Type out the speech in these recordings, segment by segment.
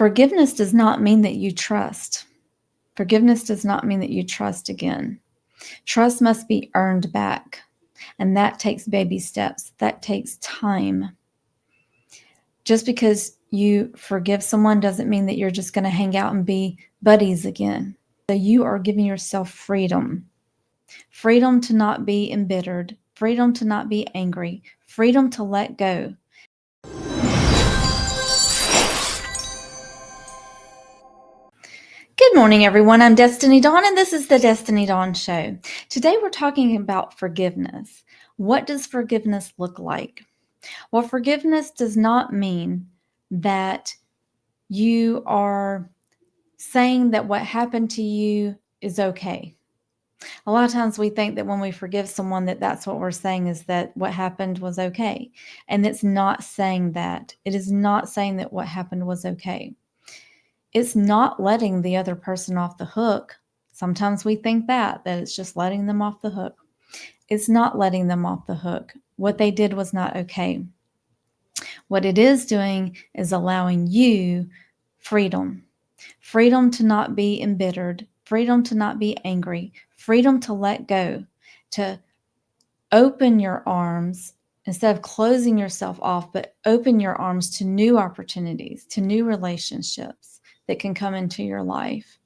Forgiveness does not mean that you trust. Forgiveness does not mean that you trust again. Trust must be earned back, and that takes baby steps. That takes time. Just because you forgive someone doesn't mean that you're just going to hang out and be buddies again. So you are giving yourself freedom. Freedom to not be embittered, freedom to not be angry, freedom to let go. Good morning, everyone. I'm Destiny Dawn, and this is the Destiny Dawn Show. Today, we're talking about forgiveness. What does forgiveness look like? Well, forgiveness does not mean that you are saying that what happened to you is okay. A lot of times we think that when we forgive someone that's what we're saying is that what happened was okay. And it's not saying that. It is not saying that what happened was okay. It's not letting the other person off the hook. Sometimes we think that it's just letting them off the hook. It's not letting them off the hook. What they did was not okay. What it is doing is allowing you freedom. Freedom to not be embittered, freedom to not be angry, freedom to let go, to open your arms instead of closing yourself off, but open your arms to new opportunities, to new relationships that can come into your life.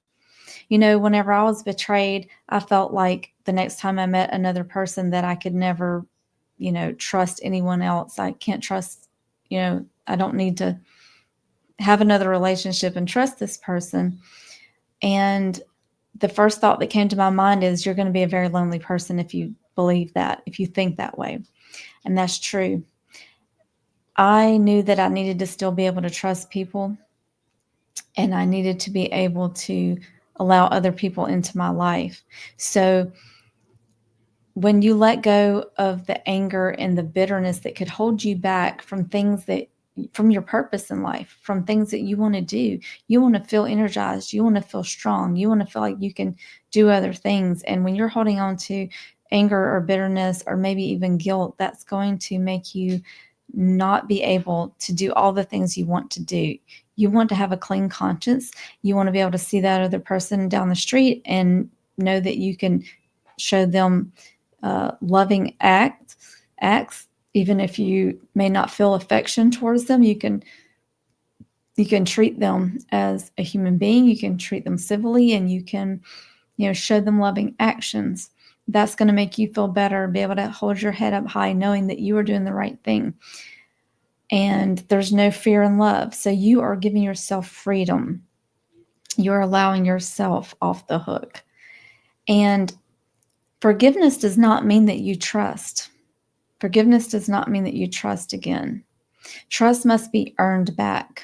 You know, whenever I was betrayed, I felt like the next time I met another person that I could never, trust anyone else. I can't trust, I don't need to have another relationship and trust this person. And the first thought that came to my mind is you're going to be a very lonely person if you believe that, if you think that way. And that's true. I knew that I needed to still be able to trust people, and I needed to be able to allow other people into my life. So when you let go of the anger and the bitterness that could hold you back from things from your purpose in life, from things that you want to do, you want to feel energized, you want to feel strong, you want to feel like you can do other things. And when you're holding on to anger or bitterness or maybe even guilt, that's going to make you not be able to do all the things you want to do. You want to have a clean conscience. You want to be able to see that other person down the street and know that you can show them loving acts, even if you may not feel affection towards them. You can treat them as a human being. You can treat them civilly, and you can, show them loving actions. That's going to make you feel better, be able to hold your head up high, knowing that you are doing the right thing. And there's no fear in love. So you are giving yourself freedom. You're allowing yourself off the hook. And forgiveness does not mean that you trust. Forgiveness does not mean that you trust again. Trust must be earned back,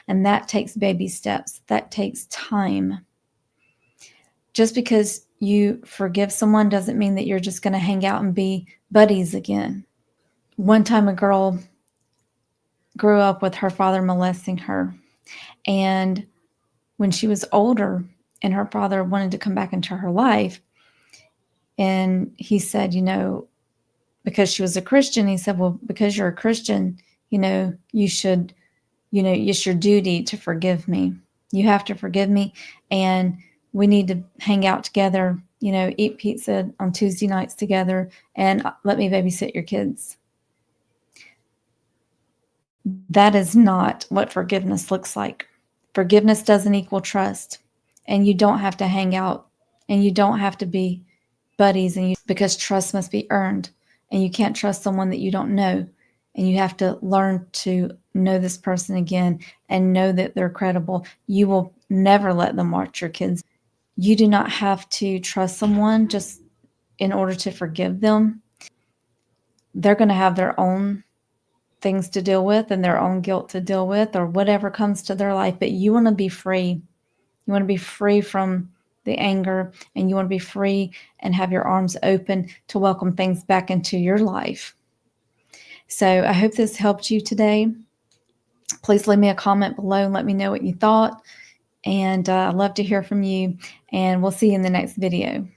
and that takes baby steps. That takes time. Just because you forgive someone doesn't mean that you're just going to hang out and be buddies again. One time a girl grew up with her father molesting her, and when she was older and her father wanted to come back into her life, and he said, because she was a Christian, he said, well, because you're a Christian, you should, it's your duty to forgive me. You have to forgive me. And we need to hang out together, eat pizza on Tuesday nights together, and let me babysit your kids. That is not what forgiveness looks like. Forgiveness doesn't equal trust. And you don't have to hang out, and you don't have to be buddies, because trust must be earned. And you can't trust someone that you don't know. And you have to learn to know this person again and know that they're credible. You will never let them watch your kids. You do not have to trust someone just in order to forgive them. They're going to have their own things to deal with and their own guilt to deal with, or whatever comes to their life. But you want to be free. You want to be free from the anger, and you want to be free and have your arms open to welcome things back into your life. So I hope this helped you today. Please leave me a comment below and let me know what you thought. And I'd love to hear from you. And we'll see you in the next video.